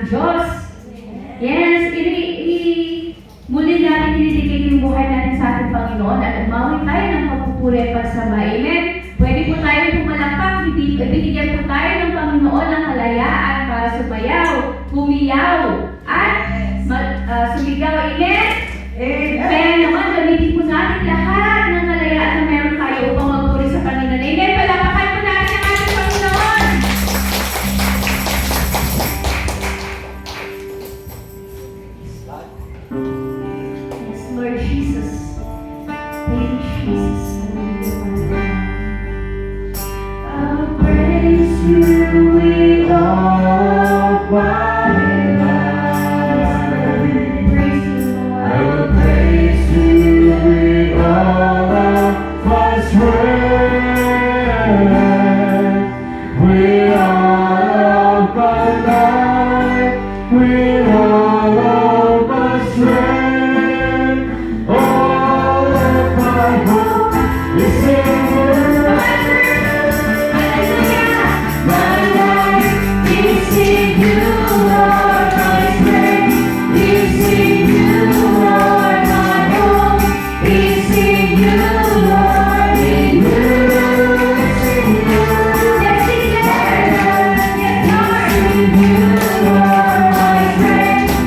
Diyos. Yes, muli natin dinidikit yung buhay natin sa ating Panginoon at umawi tayo ng pagpupuri at pagsamba. Amen? Pwede po tayo pumalakpak, binigyan po tayo ng Panginoon ng kalayaan para sumayaw, humiyaw, at sumigaw. Amen? Kaya naman, gamitin po natin lahat ng kalayaan na meron tayo upang magpuri sa Panginoon. Amen? Palapakan po natin ang ating Panginoon. Yes, Lord Jesus. Thank you, Jesus. I'll praise you with all my life. I will praise you with all of my strength, with all of my life, with all of my strength, all of my hope is in you. My life is in you, Lord. My strength is in you, Lord. My hope is in you, Lord. In you, it's in you. Yes, Lord. Yes, Lord. In you, Lord. My strength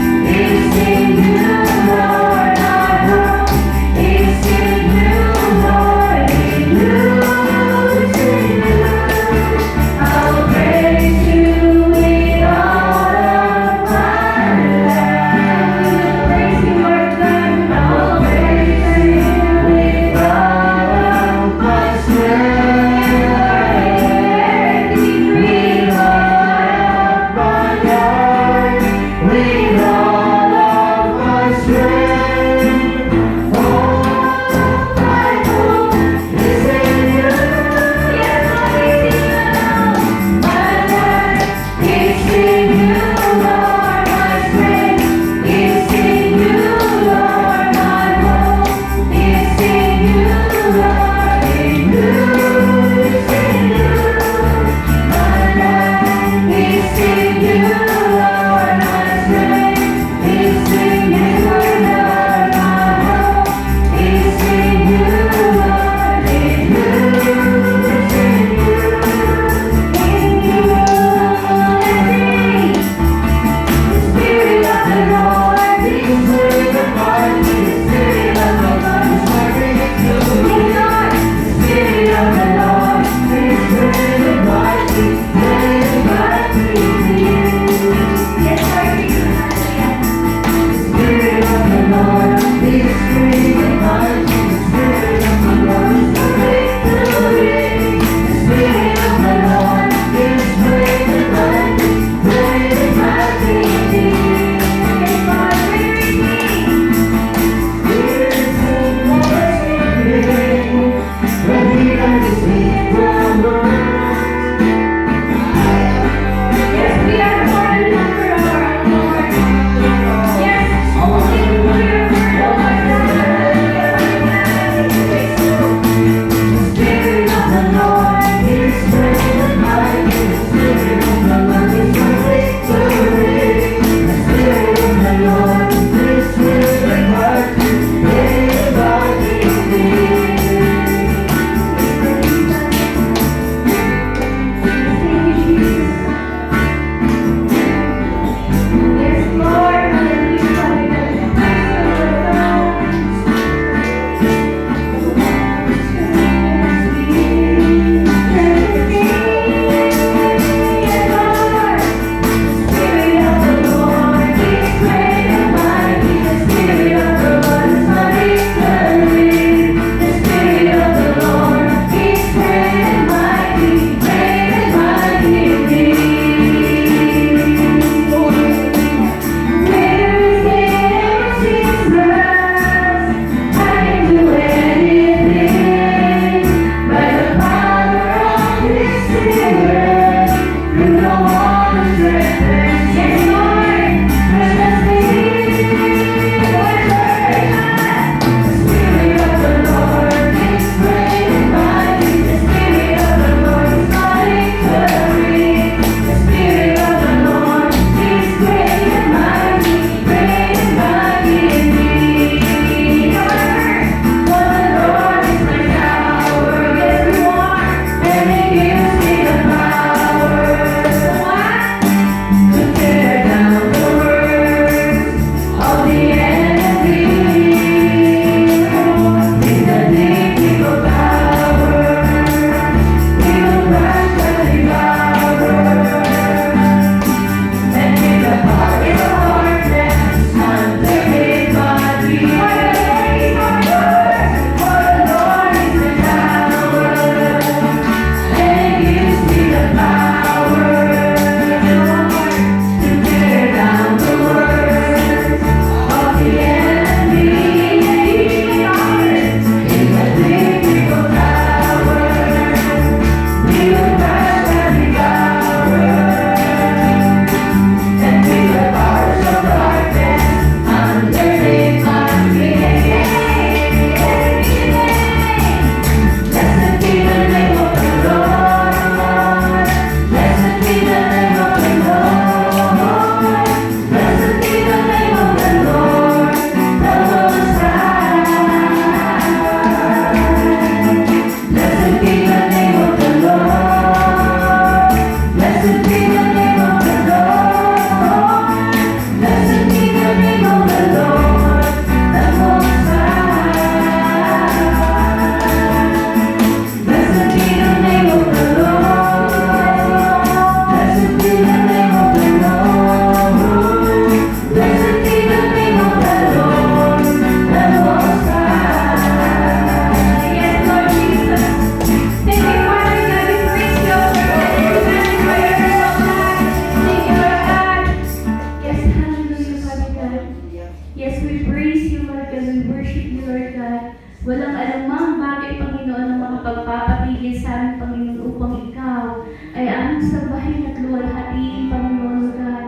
Walang anumang bagay, Panginoon, na makapagpapatigil sa amin, Panginoon, upang Ikaw ay aming sambahin at luwalhatiin, Panginoon, God.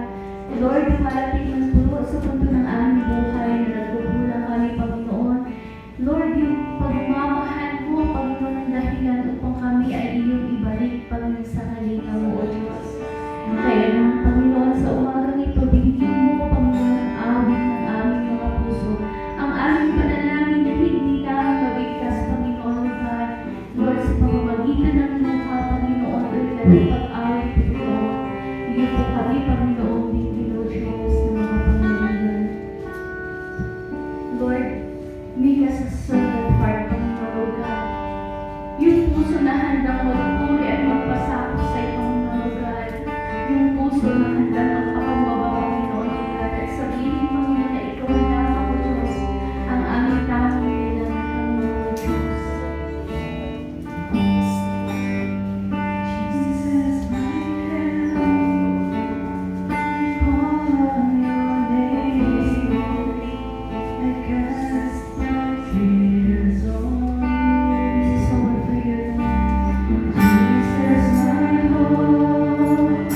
Lord, dumarating ng puno sa punto ng aming buhay na nagkukulang kami, Panginoon. Lord, yung pagmamahal mo, Panginoon, ang dahilan upang kami ay iyong ibalik, Panginoon, sa kalinaw mo, O Diyos. Kaya naman, Panginoon, sa umagang ito, binigyan mo, Panginoon, ang awit ng aming mga puso. Ang aming panalangin na hindi namin mabigkas, Panginoon, God. Lord, sa pamamagitan ng luha, Panginoon, ulit at pag-awit, Panginoon. Iyo po kami, Panginoon, bigyan, O Diyos, ng mga pangalaman. Lord, make us a servant heart, Panginoon, O God. Yung puso na handang magpuri at magpasakop sa iyo, Panginoon, O God. Yung puso na handang magpakumbaba, Panginoon, O God. At sabihin, Panginoon, na ikaw lamang, O Diyos, ang aming tanging kailangan, Panginoon, O Diyos. Jesus, my help, I call on your name. I cast my fears on you. This is so much for you, Lord. Jesus, my hope,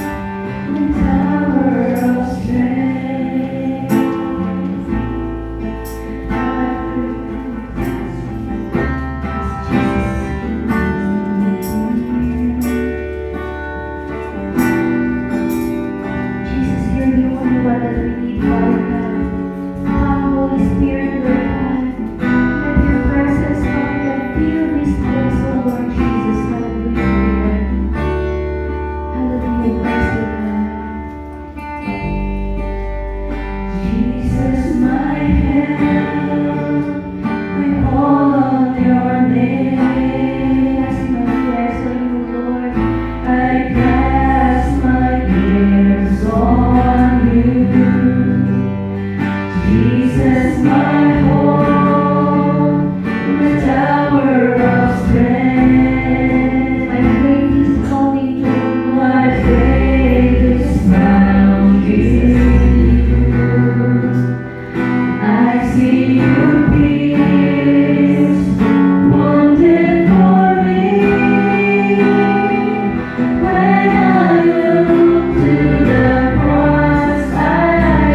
the tower of strength. Jesus, you're the only one that we need, Father God. Come, Holy Spirit, Lord God. Let your presence, Father God, fill this place, O Lord Jesus. Hallelujah, Lord. Hallelujah, praise you, God. Jesus, my help, I call on your name. Cast my cares on you, Lord. I cast my cares on you. Jesus, my hope, the tower of strength. My faith is calling you. My faith is found you. I see your peace, wounded for me. When I look to the cross, I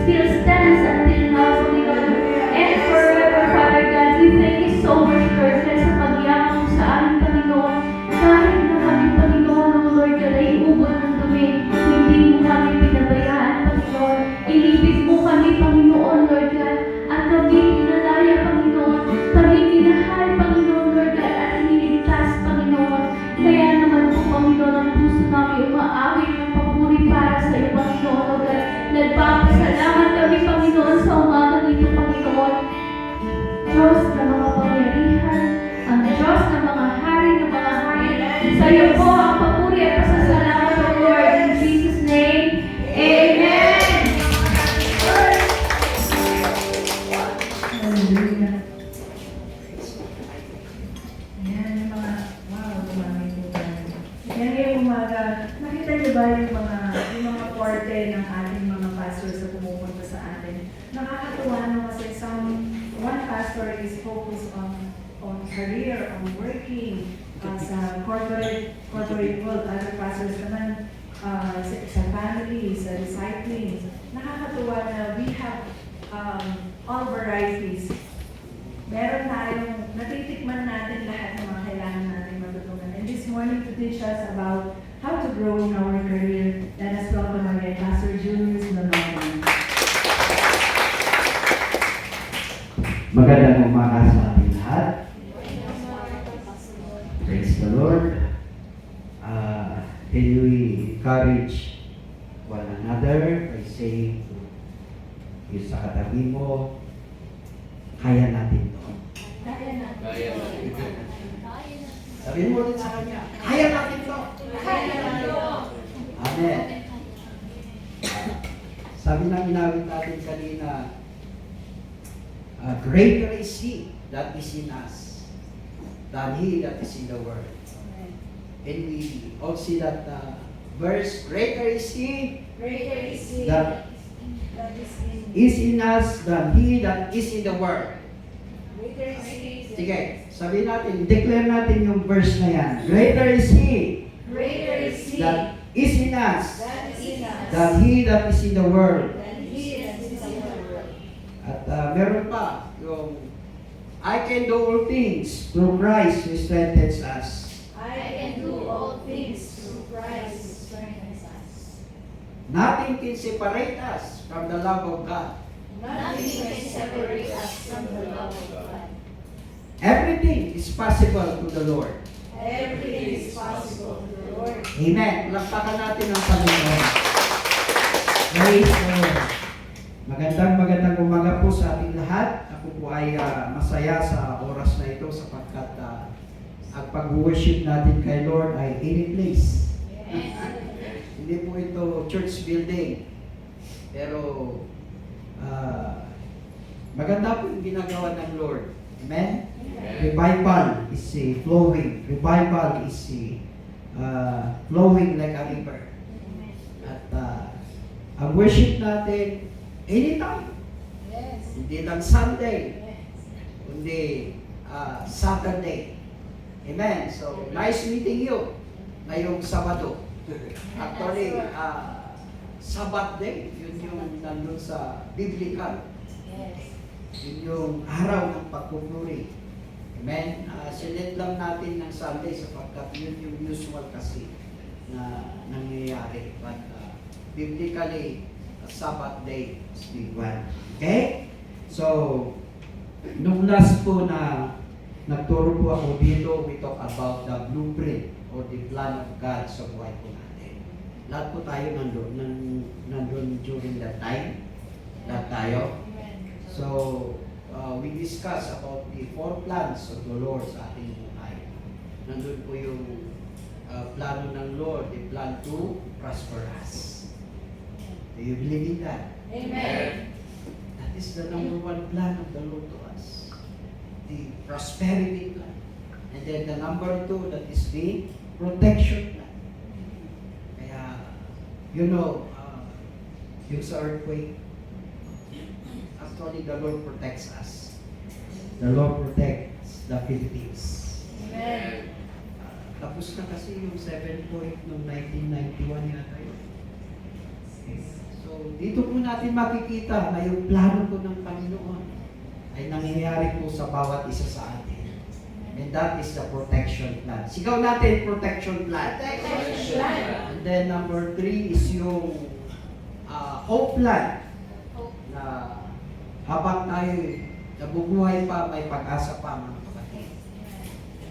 still stands until now, Holy God. And forever, Father God, we thank you so much, Lord God, sa pagyamang mo sa aming Panginoon. Kahit na kami, Panginoon, oh Lord God, ay ubod ng dumi, hindi mo kami pinabayaan, Panginoon. Inibig mo kami, Panginoon, Lord God, at kami pinalaya, Panginoon. Kami minahal, Panginoon, Lord God, at iniligtas, Panginoon. Kaya naman po, Panginoon, ang puso namin umaawit ng papuri para sa iyo, Panginoon, Lord God. Nagpapasalamat kami, Panginoon, sa umaga nito, Panginoon. Diyos na mga pangyarihan, ang Diyos na mga hari ng mga hari. Sa iyo po ang papuri at pasasalamat, O Lord. In Jesus' name, Amen. Hallelujah. Ayan, yung mga, wow, dumami po tayo. Yan ngayong umaga, nakita niyo ba yung mga korte ng ating mga pastors na pumupunta sa atin? Nakakatuwa no kasi one pastor is focused on career, on working, sa corporate world. Other pastors naman sa family, sa discipling. Nakakatuwa na we have all varieties. Meron tayong, natitikman natin lahat ng mga kailangan natin matutunan. And this morning to teach us about how to grow in our career, let us welcome again Pastor Julius Lonogan. Magandang umaga sa ating lahat. Praise the Lord. Can we encourage one another by saying to yung sa katabi mo, kaya natin to. Sabihin mo rin sa kanya, kaya natin to. Amen. Sabi ng inawit natin kanina, greater is He that is in us than he that is in the world. And we all see that verse, greater is He that is in us than he that is in the world. Sige, sabihin natin, declare natin yung verse na yan. Greater is He that is in us than he that is in the world. At meron pa yung I can do all things through Christ who strengthens us. Nothing can separate us from the love of God. Everything is possible to the Lord. Amen. Lakpakan natin ang Panginoon. Praise the Lord. Magandang umaga po sa ating lahat. Ako po ay masaya sa oras na ito sapagkat ang pag-worship natin kay Lord ay any place. Hindi po ito church building. Pero maganda po yung ginagawa ng Lord. Amen? Revival is flowing. Revival is flowing like a river. At ang worship natin anytime. Hindi lang Sunday. Kundi Saturday. Amen. So, nice meeting you ngayong Sabado. Actually, Sabbath day, yun yung nandun sa biblical. Yun yung araw ng pagpupuri. Amen. Sinet lang natin ng Sunday sapagkat yun yung usual kasi na nangyayari. But biblically, Sabbath day is big one. Okay? So, nung last po na nagturo po ako dito, we talk about the blueprint or the plan of God sa buhay po natin. Lahat po tayo nandun during that time. Lahat tayo. So, we discuss about the 4 plans of the Lord sa ating buhay. Nandun po yung plano ng Lord, the plan to prosper us. Do you believe in that? Amen. That is the number 1 plan of the Lord to us. The prosperity plan. And then the number 2, that is the protection plan. Kaya, you know, yung sa earthquake, actually the Lord protects us. The Lord protects the Philippines. Amen. Tapos na kasi yung 7 point noong 1991 yata yun. Okay. So, So, dito po natin makikita na yung plano po ng Panginoon ay nangyayari po sa bawat isa sa atin. And that is the protection plan. Sigaw natin, protection plan. And then number 3 is yung hope plan. Na habang tayo nabubuhay pa, may pag-asa pa mga kapatid.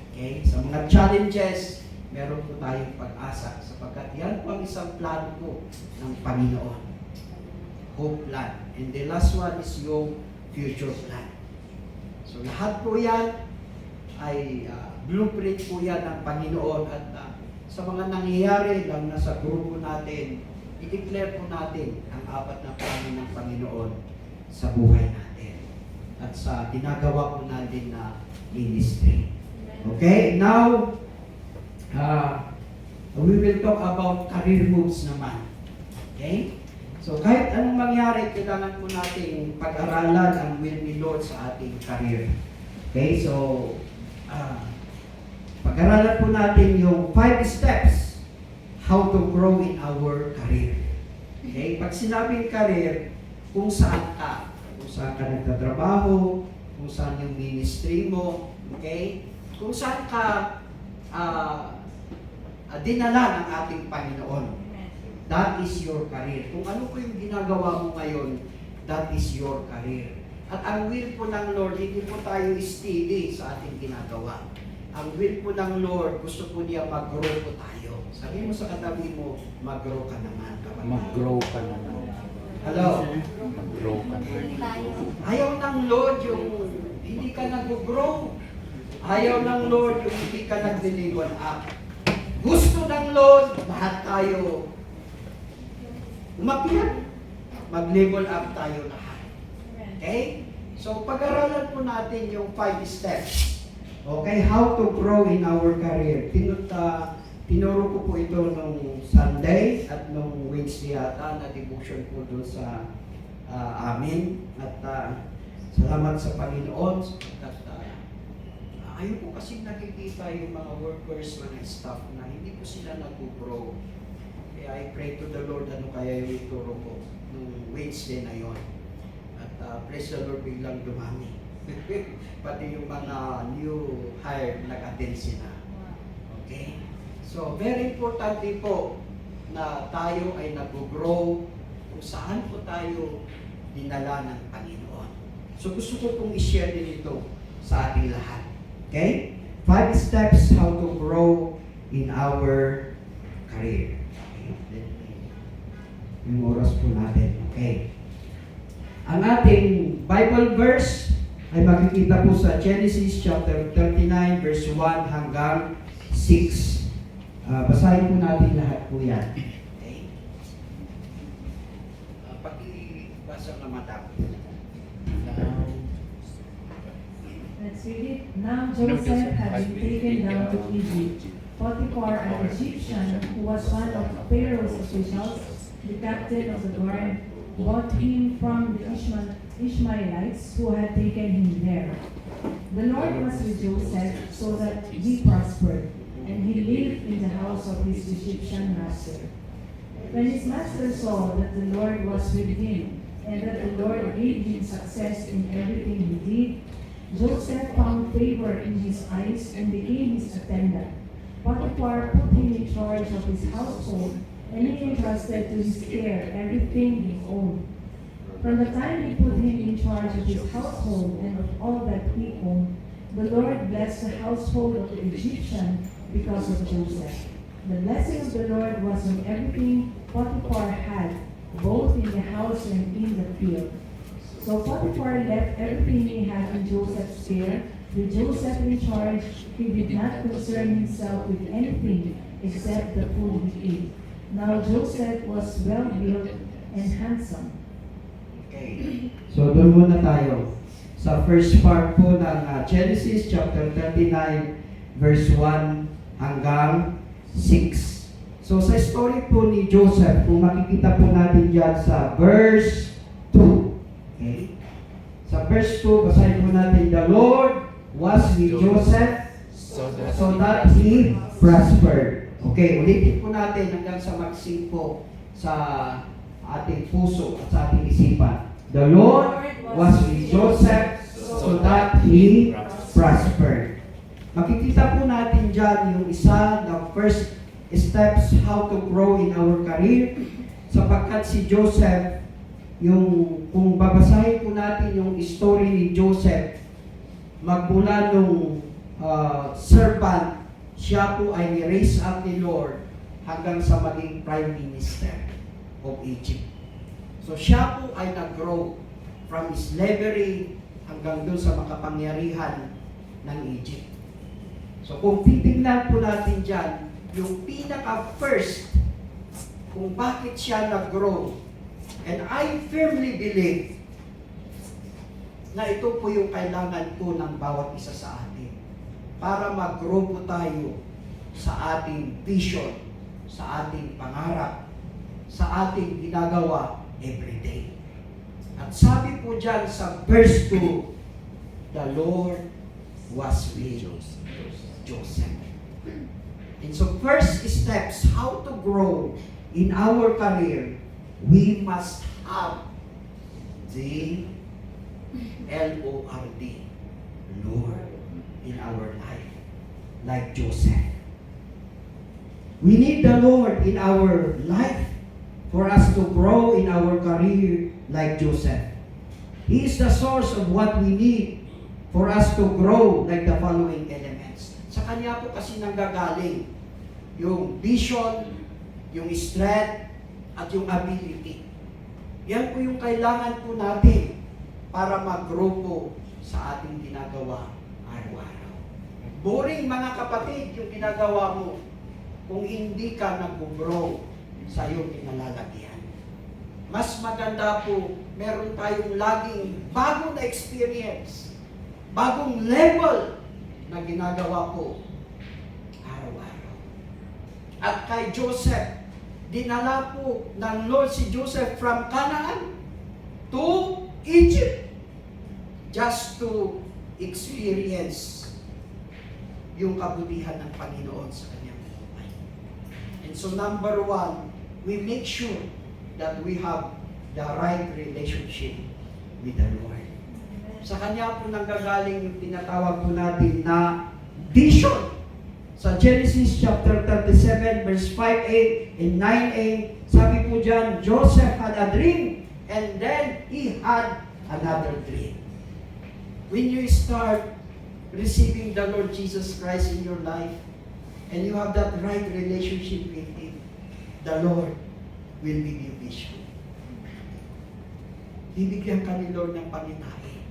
Okay? Sa mga challenges, meron po tayong pag-asa sapagkat yan po ang isang plano po ng Panginoon. Hope plan. And the last one is yung future plan. So lahat po yan ay blueprint po yan ng Panginoon at sa mga nangyayari lang na sa grupo natin, i-declare po natin ang 4 na plano ng Panginoon sa buhay natin at sa ginagawa po natin na ministry. Okay? Now, we will talk about career moves naman. Okay? So kahit anong mangyari, kailangan po natin pag-aralan ang will ni Lord sa ating career. Okay? So, pag-aralan po natin yung 5 steps how to grow in our career. Okay? Pag sinabing career, kung saan ka nagtatrabaho, kung saan yung ministry mo, okay? Kung saan ka dinala ng ating Panginoon. That is your career. Kung ano po yung ginagawa mo ngayon, that is your career. At ang will po ng Lord, hindi po tayo steady sa ating ginagawa. Ang will po ng Lord, gusto po niya mag-grow po tayo. Sabi mo sa katabi mo, mag-grow ka naman. Mag-grow ka naman. Hello? Mag-grow ka naman. Ayaw ng Lord yung hindi ka nag-grow. Ayaw ng Lord yung hindi ka nag-level up. Gusto ng Lord, lahat tayo umakyat. Mag-level up tayo lahat. Okay? So, pag-aralan po natin yung 5 steps. Okay? How to grow in our career. Tinuro ko po ito nung Sunday at nung Wednesday yata na devotion po doon sa amin. At salamat sa Panginoon. At ayaw ko kasi nakikita yung mga workers, mga staff na hindi po sila nag-grow. Kaya I pray to the Lord ano kaya yung ituro ko nung Wednesday na yon. At praise the Lord, biglang dumami. Pati yung mga new hire nag-attend sila. Okay? So, very important din po na tayo ay nag-grow kung saan po tayo dinala ng Panginoon. So, gusto ko pong i-share din ito sa ating lahat. Okay? 5 steps how to grow in our career. Okay? Yung oras po natin. Okay. Ang ating Bible verse ay makikita po sa Genesis chapter 39 verse 1 hanggang 6. Basahin po natin lahat po yan. Okay? Pakibasa na madam. Let's read it. Now Joseph had been taken down to Egypt. Potiphar, an Egyptian, who was one of Pharaoh's officials, the captain of the guard, bought him from the Ishmaelites who had taken him there. The Lord was with Joseph so that he prospered, and he lived in the house of his Egyptian master. When his master saw that the Lord was with him, and that the Lord gave him success in everything he did, Joseph found favor in his eyes and became his attendant. Potiphar put him in charge of his household, and he entrusted to his care everything he owned. From the time he put him in charge of his household and of all that he owned, the Lord blessed the household of the Egyptian because of Joseph. The blessing of the Lord was on everything Potiphar had, both in the house and in the field. So Potiphar left everything he had in Joseph's care. With Joseph in charge, he did not concern himself with anything except the food he ate. Now Joseph was well built and handsome. Okay. So doon muna tayo sa first part po ng Genesis chapter 39 verse 1 hanggang 6. So sa story po ni Joseph, kung makikita po natin dyan sa verse 2. Okay? Sa verse 2, basahin po natin, the Lord was with Joseph so that he prospered. Okay, ulitin po natin hanggang sa mag-sing po sa ating puso at sa ating isipan. The Lord was with Joseph so that he prospered. Makikita po natin dyan yung isa, the first steps how to grow in our career. Sapagkat si Joseph, kung babasahin po natin yung story ni Joseph, magmula nung servant, siya po ay ni-raise up ni Lord hanggang sa maging Prime Minister of Egypt. So siya po ay nag-grow from slavery hanggang doon sa makapangyarihan ng Egypt. So kung titignan po natin dyan, yung pinaka-first kung bakit siya nag-grow, and I firmly believe na ito po yung kailangan po ng bawat isa sa atin para mag-grow po tayo sa ating vision, sa ating pangarap, sa ating ginagawa everyday. At sabi po dyan sa verse 2, the Lord was with Joseph. And so first steps, how to grow in our career, we must have the L-O-R-D, Lord, in our life, like Joseph. We need the Lord in our life for us to grow in our career like Joseph. He is the source of what we need for us to grow like the following elements. Sa kanya po kasi nanggagaling yung vision, yung strength, at yung ability. Yan po yung kailangan po natin para mag-grow po sa ating ginagawa araw-araw. Boring mga kapatid yung ginagawa mo kung hindi ka nag-grow sa iyong kinalalagyan. Mas maganda po, meron tayong laging bagong na experience, bagong level na ginagawa po araw-araw. At kay Joseph, dinala po ng Lord si Joseph from Canaan to Egypt just to experience yung kabutihan ng Panginoon sa kanyang buhay. And so number one, we make sure that we have the right relationship with the Lord. Sa kanya po nanggagaling yung tinatawag po natin na vision. Sa Genesis chapter 37 verse 5a and 9a, sabi po dyan, Joseph had a dream and then he had another dream. When you start receiving the Lord Jesus Christ in your life and you have that right relationship with Him, the Lord will give you vision. Bibigyan ka ni Lord ng pangitain.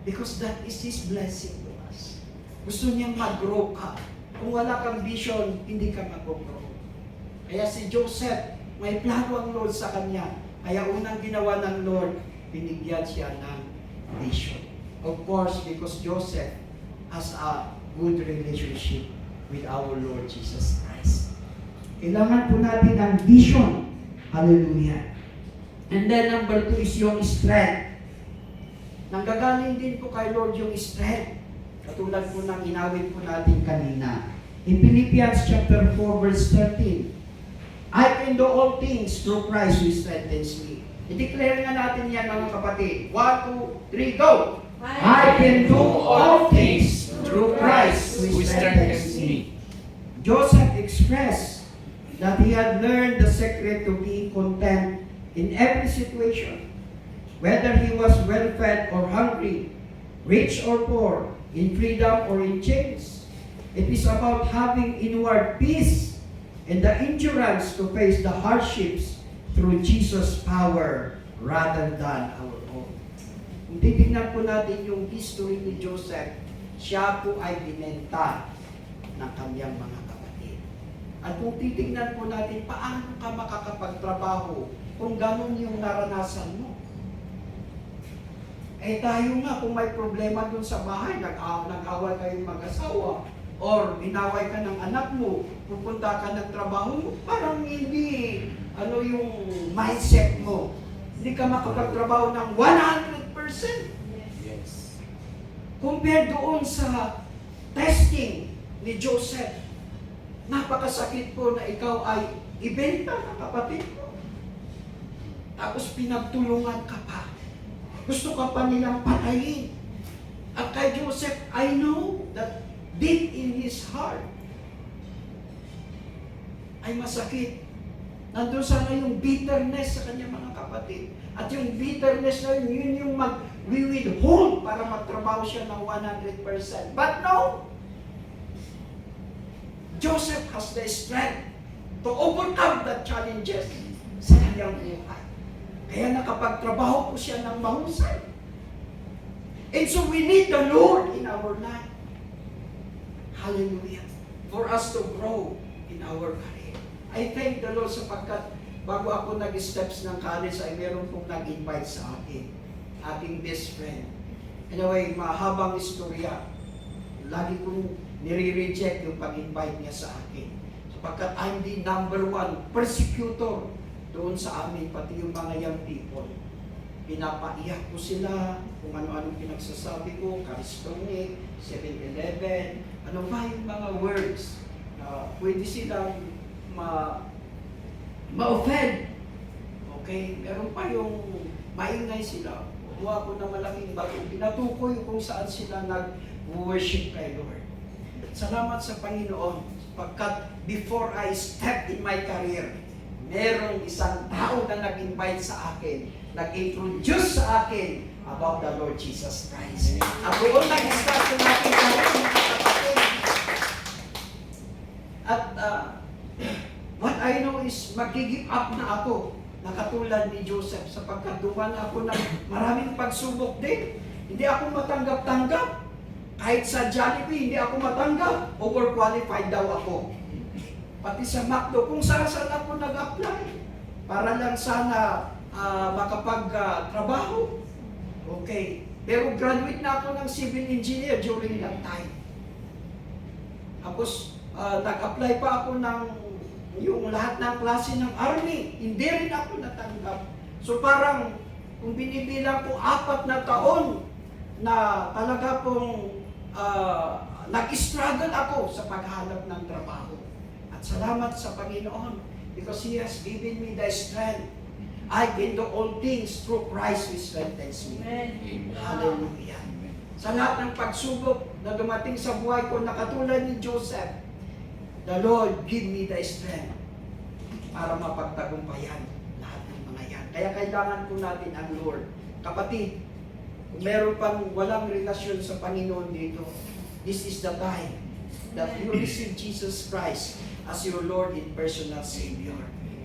Because that is His blessing to us. Gusto niyang mag-grow ka. Kung wala kang vision, hindi ka mag-grow. Kaya si Joseph, may plano ang Lord sa kanya. Kaya unang ginawa ng Lord, binigyan siya ng vision. Of course, because Joseph has a good relationship with our Lord Jesus Christ. Kailangan po natin ng vision. Hallelujah. And then number 2 is yung strength. Nanggagaling din po kay Lord yung strength. Katulad po ng inawit po natin kanina. In Philippians chapter 4 verse 13, I can do all things through Christ who strengthens me. I-declare nga natin yan mga kapatid. 1, 2, 3, go! I can do all things through Christ who strengthens me. Joseph expressed that he had learned the secret to be content in every situation, whether he was well-fed or hungry, rich or poor, in freedom or in chains. It is about having inward peace and the endurance to face the hardships through Jesus' power rather than our own. Kung titignan po natin yung history ni Joseph, siya po ay binenta ng kanyang mga kapatid. At kung titignan po natin, paano ka makakapagtrabaho kung ganun yung naranasan mo? Eh tayo nga, kung may problema dun sa bahay, nag-away kayong mag-asawa, or inaway ka ng anak mo, pupunta ka ng trabaho mo, parang hindi, yung mindset mo. Hindi ka makapagtrabaho ng 100%. Yes. Compared doon sa testing ni Joseph, napakasakit po na ikaw ay ibenta ng kapatid mo. Tapos pinagtulungan ka pa. Gusto ka pa nilang patayin. At kay Joseph, I know that deep in his heart ay masakit. Nandun sana yung bitterness sa kanyang mga kapatid. At yung bitterness na yun yung mag-withhold para magtrabaho siya ng 100%. But no! Joseph has the strength to overcome the challenges sa kanyang buhay. Kaya nakapagtrabaho po siya ng mahusay. And so we need the Lord in our life. Hallelujah. For us to grow in our career. I thank the Lord sapagkat bago ako nag-steps ng college ay meron pong nag-invite sa akin. Ating best friend. Anyway, mahabang istorya. Lagi kong nire-reject yung pag-invite niya sa akin. Sapagkat I'm the number 1 persecutor doon sa amin, pati yung mga young people. Pinapaiyak ko sila kung ano-anong pinagsasabi ko, Karistonic, 7-Eleven, ano ba yung mga words na pwede silang ma-offend. Okay? Meron pa yung maingay sila. Kumuha ko ng malaking bago. Pinatukoy kung saan sila nag-worship kay Lord. Salamat sa Panginoon pagkat before I step in my career, merong isang tao na nag-invite sa akin, nag-introduce sa akin about the Lord Jesus Christ. At doon nag-start yung aking career, mga kapatid. At what I know is mag-give up na ako na katulad ni Joseph sapagkat duman ako ng maraming pagsubok din. Hindi ako matanggap-tanggap. Kahit sa Jollibee, hindi ako matanggap. Overqualified daw ako. Pati sa McDo, kung saan ako nag-apply. Para lang sana makapag-trabaho. Okay. Pero graduate na ako ng civil engineer during that time. Tapos, nag-apply pa ako ng yung lahat ng klase ng army. Hindi rin ako natanggap. So parang, kung binibilang ko 4 na taon na talaga pong nag-struggle ako sa paghanap ng trabaho. At salamat sa Panginoon because He has given me the strength. I can do all things through Christ who strengthens me. Amen. Hallelujah. Sa lahat ng pagsubok na dumating sa buhay ko na katulad ni Joseph, the Lord give me the strength para mapagtagumpayan lahat ng mga yan. Kaya kailangan po natin ang Lord. Kapatid, kung meron pang walang relasyon sa Panginoon dito, this is the time that you receive Jesus Christ as your Lord and personal Savior.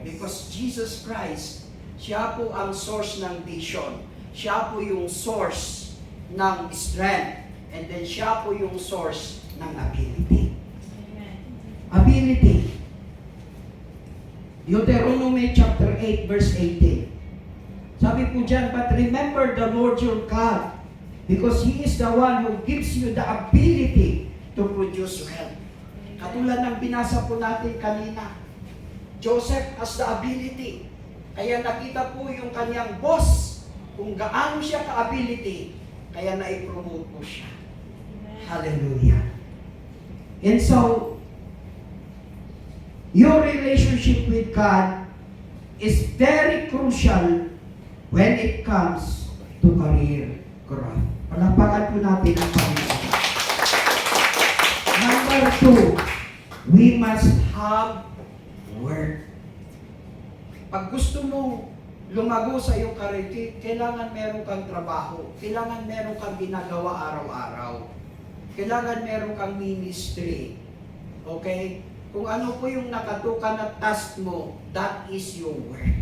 Because Jesus Christ, siya po ang source ng vision. Siya po yung source ng strength. And then siya po yung source ng ability. Ability. Deuteronomy chapter 8 verse 18. Sabi po dyan, but remember the Lord your God, because He is the one who gives you the ability to produce wealth. Katulad ng binasa po natin kanina, Joseph has the ability. Kaya nakita po yung kanyang boss, kung gaano siya ka-ability, kaya na-promote po siya. Hallelujah. And so, your relationship with God is very crucial when it comes to career growth. Palakpakan po natin ang Panginoon. Number 2, we must have work. Pag gusto mo lumago sa iyong career, kailangan meron kang trabaho. Kailangan meron kang ginagawa araw-araw. Kailangan meron kang ministry. Okay? Kung ano po yung nakatukan na task mo, that is your work.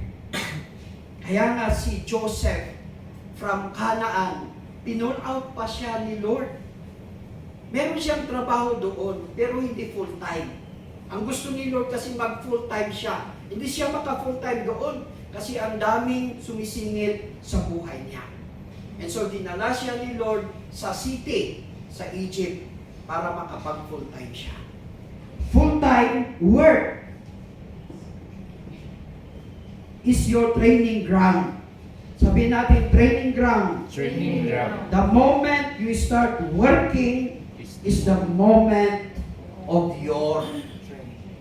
Kaya nga si Joseph from Canaan, pinol out pa siya ni Lord. Meron siyang trabaho doon, pero hindi full-time. Ang gusto ni Lord kasi mag-full-time siya. Hindi siya maka-full-time doon kasi ang daming sumisingit sa buhay niya. And so dinala siya ni Lord sa city, sa Egypt, para makapag-full-time siya. Full-time work is your training ground. Sabihin natin, training ground. Training ground. The moment you start working is the moment of your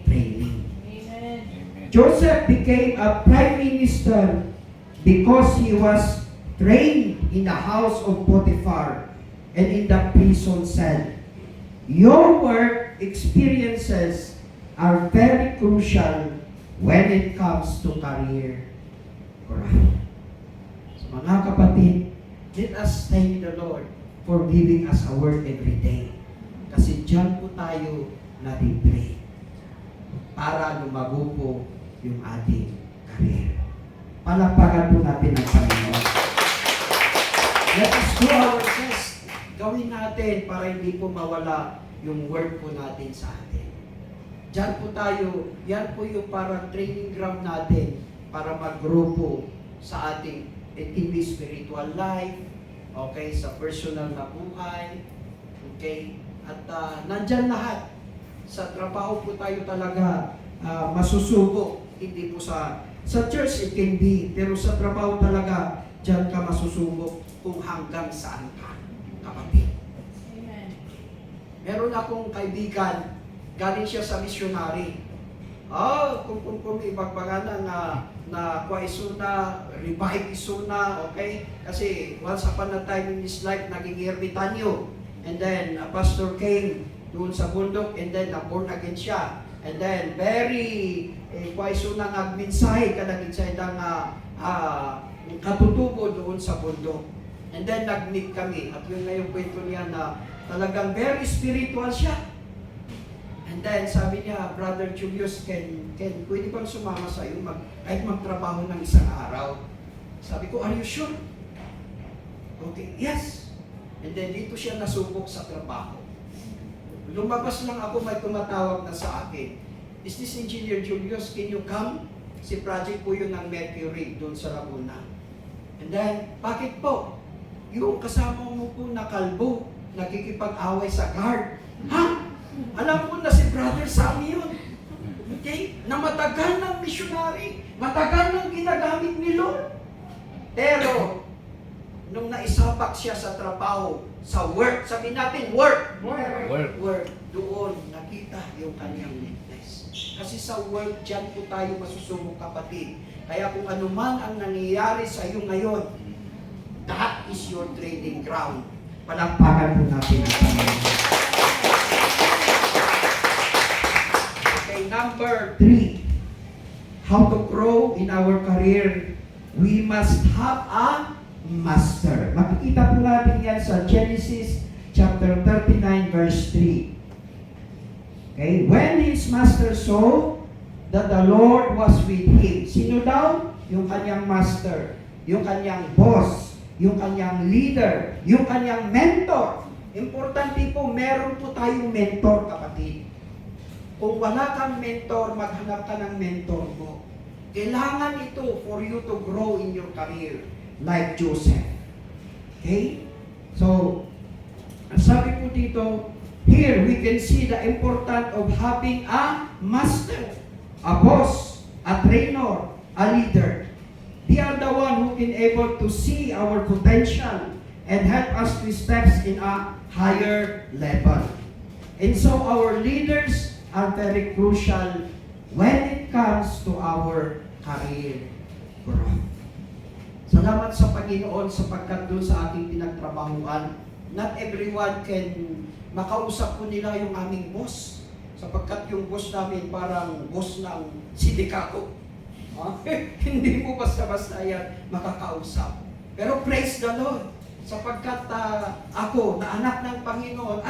training. Amen. Amen. Joseph became a prime minister because he was trained in the house of Potiphar and in the prison cell. Your work experiences are very crucial when it comes to career growth. So mga kapatid, let us thank the Lord for giving us a word every day. Kasi dyan po tayo natitrade para lumago po yung ating career. Palakpakan po natin ang Panginoon. Let us do our best. Gawin natin para hindi po mawala yung word po natin sa atin. Diyan po tayo, yan po yung parang training ground natin para mag-grow po sa ating hindi spiritual life, okay, sa personal na buhay, okay, at nandyan lahat. Sa trabaho po tayo talaga masusubo, hindi po sa church it can be, pero sa trabaho talaga, diyan ka masusubok kung hanggang saan ka, kapatid. Amen. Meron akong kaibigan, galing siya sa missionary. Kung ibagbaga na kwaisuna, revive isuna, okay? Kasi once upon a time in his life, naging ermitanyo. And then, a pastor came doon sa bundok, and then, born again siya. And then, very, kwaisuna nagminsahe, kanagminsahe ng katutubo doon sa bundok. And then, nag-meet kami. At yun na yung kwento niya na talagang very spiritual siya. And then, sabi niya, Brother Julius, pwede bang sumama sa iyo, kahit magtrabaho ng isang araw? Sabi ko, are you sure? Okay, yes. And then, dito siya nasubok sa trabaho. Lumabas lang ako, may tumatawag na sa akin. Is this Engineer Julius? Can you come? Si project po yun ng Mercury doon sa Laguna. And then, bakit po? Yung kasama mo po na kalbo, nakikipag-away sa guard. Ha? Alam ko na si Brother Sammy yun. Okay? Na matagal ng missionary, matagal ng ginagamit ni Lord. Pero, nung naisapak siya sa trabaho, sa work, sabihin natin work. Work. Doon, nakita yung kanyang weakness. Kasi sa work, dyan po tayo masusubok, kapatid. Kaya kung ano man ang nangyayari sa iyo ngayon, that is your training ground. Palakpakan po natin ang Panginoon. Number 3, how to grow in our career. We must have a master. Makikita po natin yan sa Genesis chapter 39 verse 3. Okay, when his master saw that the Lord was with him. Sino daw? Yung kanyang master, yung kanyang boss, yung kanyang leader, yung kanyang mentor. Importante po, meron po tayong mentor, kapatid. Kung wala kang mentor, maghanap ka ng mentor mo. Kailangan ito for you to grow in your career, like Joseph. Okay? So, ang sabi po dito, here we can see the importance of having a master, a boss, a trainer, a leader. They are the one who can able to see our potential and help us to step in a higher level. And so our leaders are very crucial when it comes to our career growth. Salamat sa Panginoon sapagkat doon sa ating pinagtrabahuan, not everyone can makausap po nila yung aming boss. Sapagkat yung boss namin parang boss ng sindikato. Hindi mo basta-basta yan makakausap. Pero praise the Lord, sapagkat ako na anak ng Panginoon,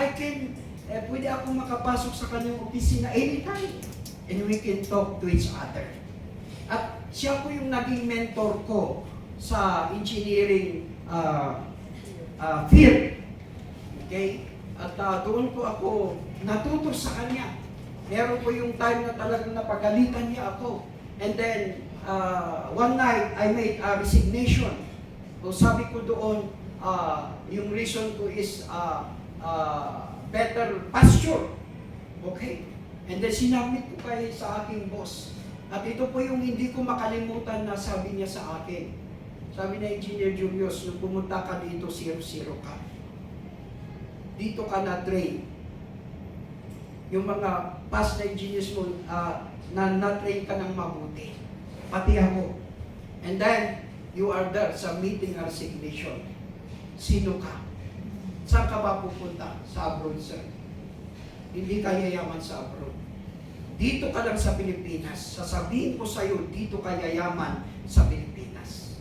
pwede ako makapasok sa kanyang opisina anytime. And we can talk to each other. At siya po yung naging mentor ko sa engineering field. Okay? At doon po ako natuto sa kanya. Meron po yung time na talagang napagalitan niya ako. And then, one night, I made a resignation. So sabi ko doon, yung reason ko is better pasture. Okay? And then sinabit ko kayo sa aking boss. At ito po yung hindi ko makalimutan na sabi niya sa akin. Sabi na Engineer Julius, nung pumunta ka dito, 0-0 ka. Dito ka na-train. Yung mga past na engineers mo, na-train ka ng mabuti. Pati ako. And then, you are there sa meeting or resignation. Sino ka? Saan ka ba pupunta? Sa abroad, sir. Hindi ka yayaman sa abroad. Dito ka lang sa Pilipinas. Sasabihin ko sa'yo, dito ka yayaman sa Pilipinas.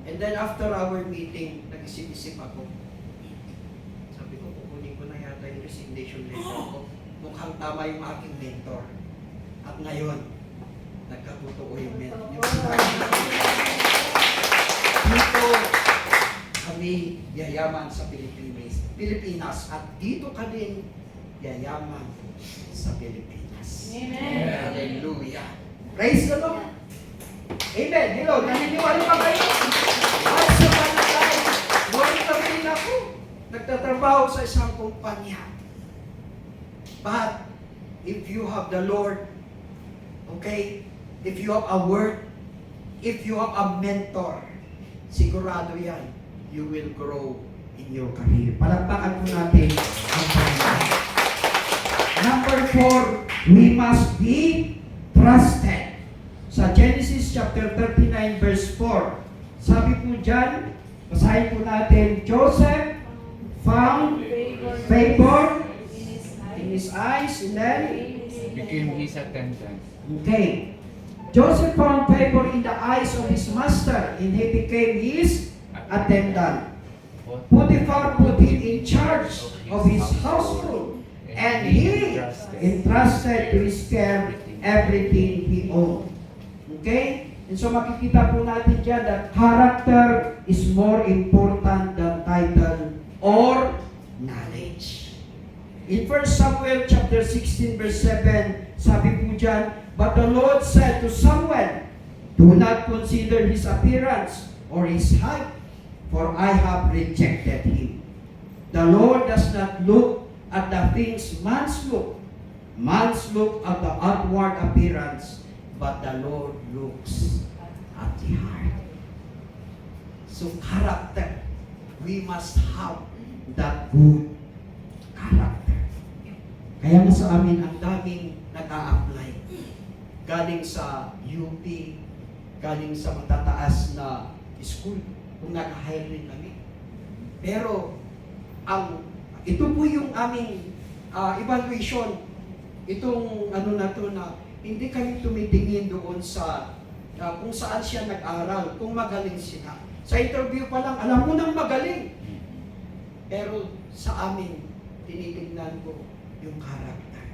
And then after our meeting, nag-isip-isip ako. Sabi ko, kukunin ko na yata yung resignation letter ko. Mukhang tama yung aking mentor. At ngayon, nagkatotoo yung mentor. Dito kami yayaman sa Pilipinas. At dito ka din yayaman sa Pilipinas. Amen. Hallelujah. Praise the Lord. Amen. Hello, naniniwala ba kayo? At sa panalay, noon kami rin ako, nagtatrabaho sa isang kumpanya. But, if you have the Lord, okay, if you have a word, if you have a mentor, sigurado yan, you will grow in your career. Palakpakan po natin ang Panginoon. Number 4, we must be trusted. Sa Genesis chapter 39 verse 4, sabi po dyan, basahin po natin, Joseph found favor in his eyes, and then, Became his attendant. okay, Joseph found favor in the eyes of his master, and he became his attendant. Potiphar put him in charge of his household, and he entrusted to his care everything he owned. Okay? And so makikita po natin dyan that character is more important than title or knowledge. In 1 Samuel chapter 16 verse 7, sabi po dyan, but the Lord said to Samuel, do not consider his appearance or his height, for I have rejected him. The Lord does not look at the things man's look. Man's look at the outward appearance, but the Lord looks at the heart. So character, we must have that good character. Kaya nga sa amin, ang daming nag-a-apply. Galing sa UP, galing sa matataas na school, kung nag-hire rin kami. Pero, ito po yung aming evaluation, itong na to na hindi kami tumitingin doon sa kung saan siya nag-aral, kung magaling sila. Sa interview pa lang, alam mo nang magaling. Pero sa amin, tinitingnan ko yung character.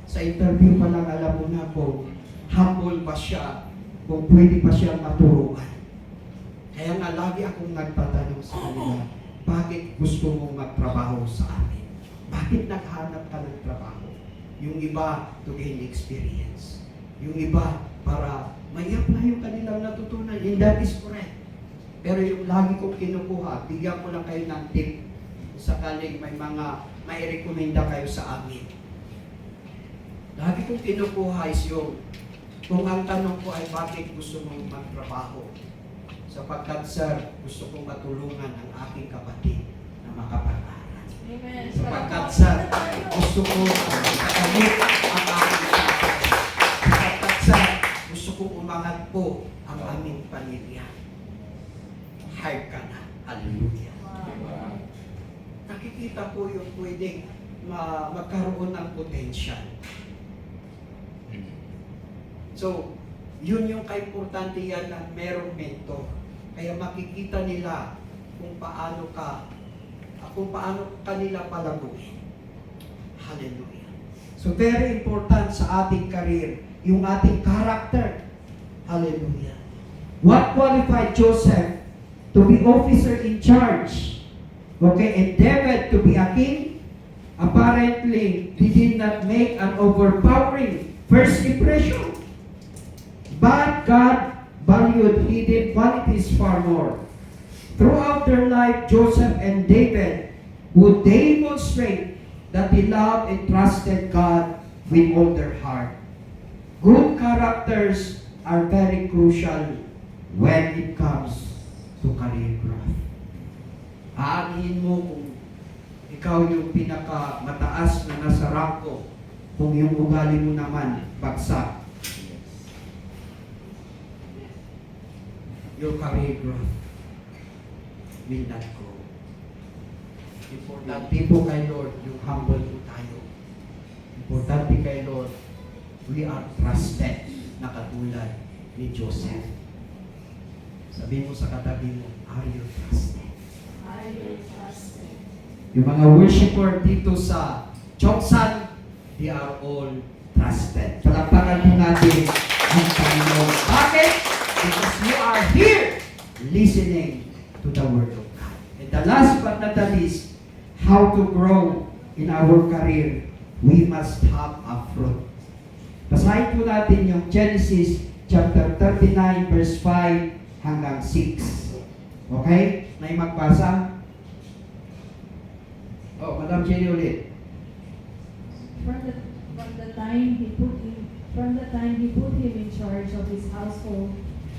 Sa interview pa lang, alam mo na kung humble ba siya, kung pwede pa siya maturuan. Kaya nga lagi akong nagtatanong sa kanila, bakit gusto mong magtrabaho sa amin? Bakit naghanap ka ng trabaho? Yung iba to gain experience. Yung iba para may-apply yung kanilang natutunan. And that is correct. Pero yung lagi kong kinukuha, bigyan ko lang kayo ng tip. Sakaling may mga mai-recommenda kayo sa amin. Lagi kong kinukuha is yung kung ang tanong ko ay bakit gusto mong magtrabaho. Sapagkat sir, gusto kong matulungan ang aking kapatid na makapag-aral. Amen. Sapagkat sir, gusto ko makakamit ang aking kapatid. Sapagkat sir, gusto kong umangat po ang aming pamilya. Hire ka na. Hallelujah. Nakikita po yung pwedeng magkaroon ng potential. So, yun yung kaimportante yan na merong mentor. Kaya makikita nila kung paano kanila palaguin. Hallelujah. So, very important sa ating career, yung ating character. Hallelujah. What qualified Joseph to be officer in charge? Okay, and David to be a king? Apparently, he did not make an overpowering first impression. But God valued hidden qualities far more. Throughout their life, Joseph and David would demonstrate that they loved and trusted God with all their heart. Good characters are very crucial when it comes to career growth. Aanihin mo kung ikaw yung pinaka-mataas na nasa rangko, kung yung ugali mo naman bagsak. your career growth will not grow. Importante po kay Lord, yung humble po tayo. Importante kay Lord, we are trusted na katulad ni Joseph. Sabi mo sa katabi mo, are you trusted? Yung mga worshiper dito sa Choksan, they are all trusted. Palakpakan po natin ang Panginoon. Bakit? Because you are here listening to the Word of God. And the last but not the least, how to grow in our career, we must have a fruit. Basahin po natin yung Genesis chapter 39 verse 5 hanggang 6. Okay? May magbasa? Oh, Madam Jenny ulit. From the time he put him in charge of his household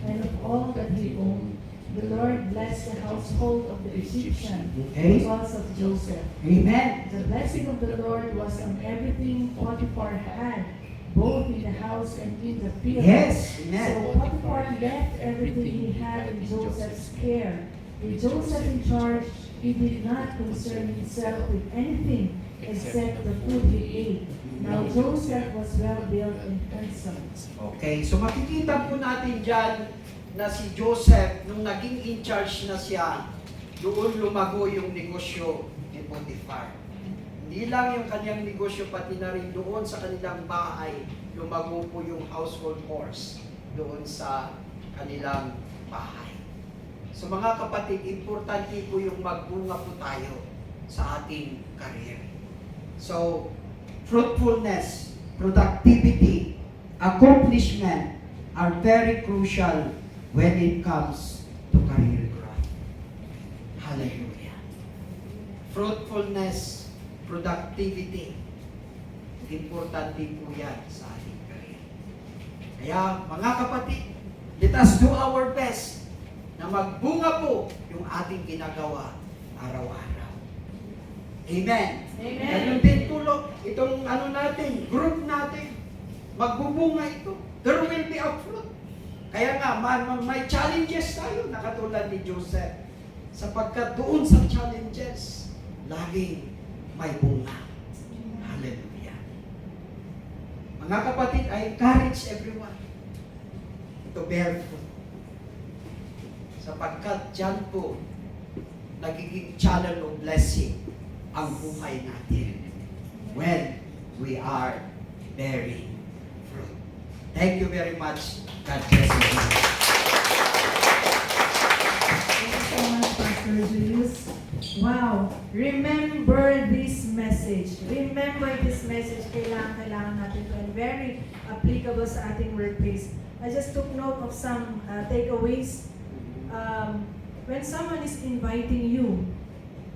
and of all that he owned, the Lord blessed the household of the Egyptian Okay? because of Joseph. Amen. The blessing of the Lord was on everything Potiphar had, both in the house and in the field. Yes. So Amen. Potiphar left everything he had in Joseph's care. With Joseph in charge, he did not concern himself with anything except the food he ate. Now Joseph was well built and handsome. Okay, so makikita po natin dyan na si Joseph, nung naging in charge na siya, doon lumago yung negosyo ni Potiphar. Hindi lang yung kanyang negosyo, pati na rin doon sa kanilang bahay, lumago po yung household chores doon sa kanilang bahay. So mga kapatid, importante po yung magbunga po tayo sa ating career. So, fruitfulness, productivity, accomplishment are very crucial when it comes to career growth. Hallelujah. Fruitfulness, productivity, importante po yan sa ating career. Kaya mga kapatid, let us do our best na magbunga po yung ating ginagawa araw-araw. Amen. Amen. Ganun din tulog, itong natin, group natin, magbubunga ito. There will be a fruit. Kaya nga, may challenges tayo na katulad ni Joseph. Sapagkat doon sa challenges, laging may bunga. Hallelujah. Mga kapatid, I encourage everyone to bear fruit. Sapagkat dyan po, nagiging channel of blessing ang buhay natin when we are bearing fruit. Thank you very much. God bless you. Thank you so much, Pastor Julius. Wow! Remember this message. Remember this message. Kailangan natin ito and very applicable sa ating workplace. I just took note of some takeaways. When someone is inviting you,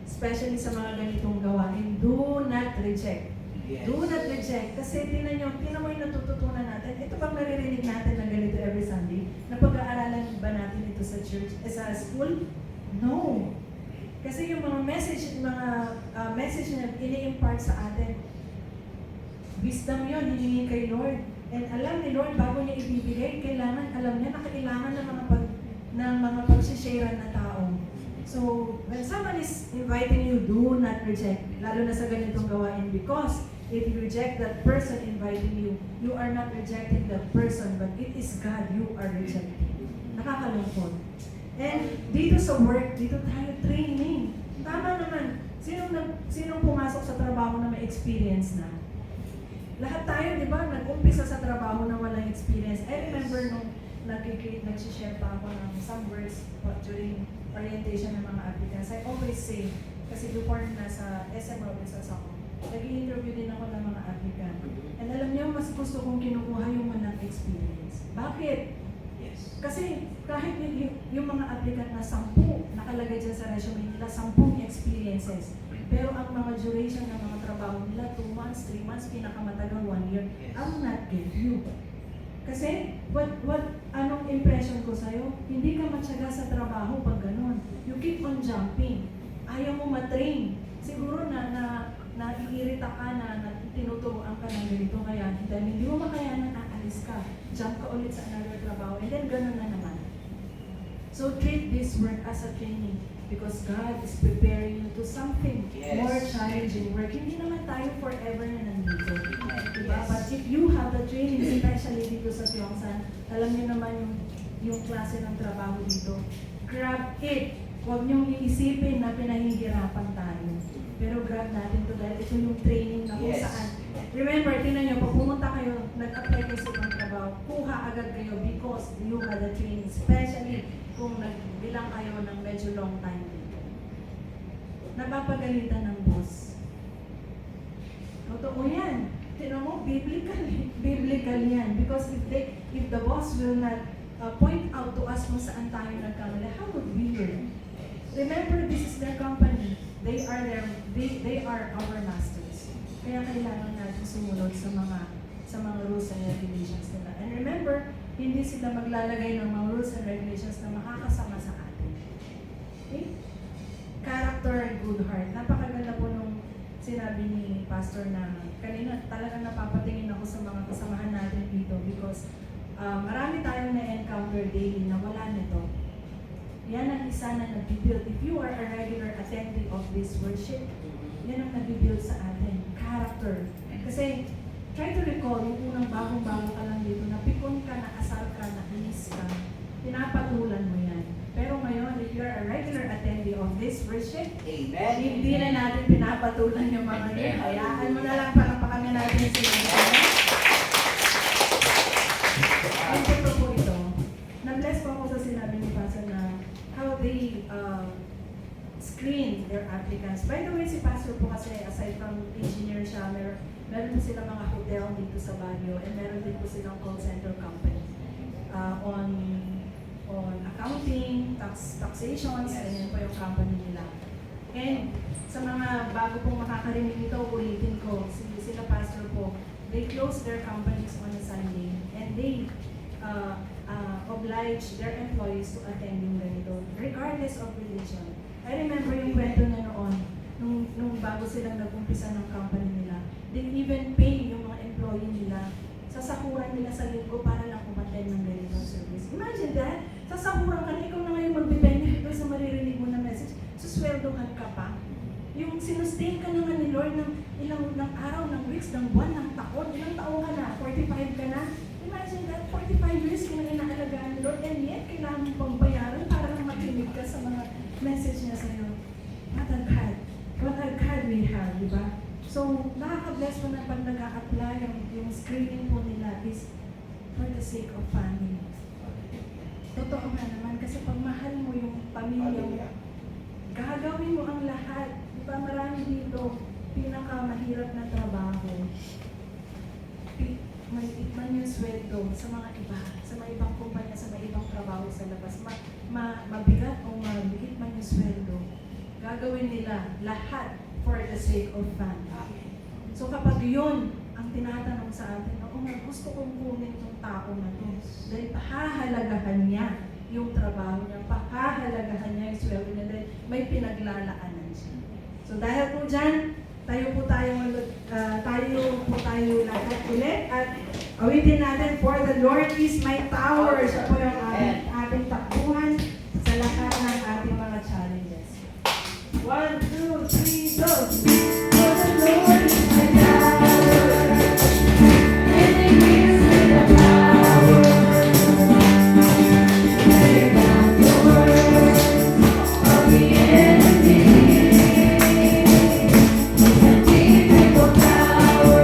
especially sa mga ganitong gawain, do not reject. Yes. Do not reject. Kasi tinan mo yung natututunan natin. Ito bang naririnig natin na ganito every Sunday? Napag-aaralan ba natin ito sa church, sa school? No. Kasi yung mga message na ini-impart sa atin, wisdom yun, hiningi kay Lord. And alam ni Lord, bago niya ibibigay, alam niya na kailangan ng mga pagsishare na tao. So, when someone is inviting you, do not reject, lalo na sa ganitong gawain, because if you reject that person inviting you, you are not rejecting that person, but it is God you are rejecting. Nakakalungkot. And dito sa work, dito tayo training. Tama naman. Sinong pumasok sa trabaho na may experience na? Lahat tayo, di ba, nag-umpisa sa trabaho na walang experience. I remember nung nag-share pa ako ng some words during orientation ng mga applicants. I always say, kasi before nasa SM Robinsons ako, nag-i-interview din ako ng mga applicant. And alam niyo, mas gusto kong kinukuha yung walang experience. Bakit? Yes. Kasi kahit yung mga applicant na 10 nakalagay dyan sa resume nila, 10 experiences. Pero ang mga duration ng mga trabaho nila, 2 months, 3 months, pinakamatagal 1 year. Yes. I will not give you. Kasi, anong impression ko sa'yo? Hindi ka matyaga sa trabaho pag ganun. You keep on jumping. Ayaw mo matrain. Siguro na naiirita ka na tinuturuan ka ng ganito kaya dahil hindi mo makayanan, aalis ka. Jump ka ulit sa another trabaho. And then ganun na naman. So treat this work as a training because God is preparing you to something Yes. more challenging work. Hindi naman tayo forever na nandito. Diba? Yes. But if you have the training, especially dito sa Tiongsan, alam niyo naman yung klase ng trabaho dito. Grab it. Huwag niyong iisipin na pinahihirapan tayo. Pero grab natin to dahil ito yung training na kung Yes. saan. Remember, tingnan niyo, pag pumunta kayo, nag-apply kayo sa ibang trabaho, kuha agad kayo because you had the training. Especially kung nagbilang kayo ng medyo long time dito. Napapagalitan ng boss. Totoo yan. Tingnan mo, biblical yan. Because if the boss will not point out to us kung saan tayo nagkamali, how would we learn? Remember, this is their company. They are our masters. Kaya kailangan natin sumunod sa mga rules and regulations nila. And remember, hindi sila maglalagay ng mga rules and regulations na makakasama sa atin. Okay? Character and good heart. Napakaganda po nung sinabi ni Pastor na kanina talagang napapatingin ako sa mga kasamahan natin dito because marami tayong na-encounter daily na wala nito. Yan ang isa na nag-build. If you are a regular attendee of this worship, yan ang nag-build sa atin. Character. Kasi, try to recall, yung unang bagong-bago ka lang dito, napikon ka, naasar ka, nainis ka, pinapatulan mo yan. Pero ngayon, if you're a regular attendee of this worship, Amen. hindi na natin pinapatulan yung mga yun. Hayaan mo na lang, palakpakan na natin sila. Ang totoo po ito, na-bless po ako sa sinabi ni Pastor na how they screen their applicants. By the way, si Pastor po kasi, aside from engineer siya, meron po silang mga hotel dito sa Baguio and meron din po silang call center company on accounting, taxations, ganyan po yung company nila. And sa mga bago pong makakarinig nito, ulitin ko, sila Pastor po, they close their companies on a Sunday and they oblige their employees to attend yung ganito, regardless of religion. I remember yung kwento na noon, nung bago silang nag-umpisa ng company nila, they even pay yung mga employee nila, sasakuran nila sa linggo para lang umattend ng ganitong service. Imagine that, sasakuran ka na, ikaw na ngayon magbe-benefit doon sa maririnig mo na message, susweldohan ka pa. Yung sinustain ka naman ni Lord ng ng araw, ng weeks, ng buwan, ng taon, ilang taon ka na, 45 ka na. Imagine that, 45 years ka na inaalagaan ni Lord, and yet kailangan mong pang bayaran para lang makinig ka sa mga message niya sa'yo. What a God we have, di ba? So, nakaka-bless mo na pag nag-a-apply yung screening po nila is for the sake of family. Totoo nga naman, kasi pag mahal mo yung pamilya mo, gagawin mo ang lahat. Di ba marami dito, pinakamahirap na trabaho. Maliit man yung sweldo sa mga iba, sa mga ibang kumpanya, sa mga ibang trabaho sa labas. Mabigat o maliit man yung sweldo, gagawin nila lahat for the sake of family. So kapag yun ang tinatanong sa atin, oo nga, gusto kong kunin itong tao na to. Dahil pahahalagahan niya yung trabaho niya, pahahalagahan niya yung sweldo niya, dahil may pinaglalaanan siya. So dahil po dyan, tayo po tayo lahat ulit at awitin natin, For the Lord is my tower. Siya po yung ating takbuhan sa lahat ng ating mga challenges. 1, 2, 3, go! For the Lord is my tower. And He gives me the power. Tear down the works of the enemy. Power.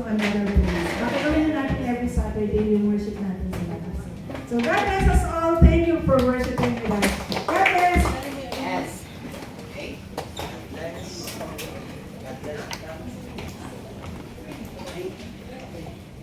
another religion.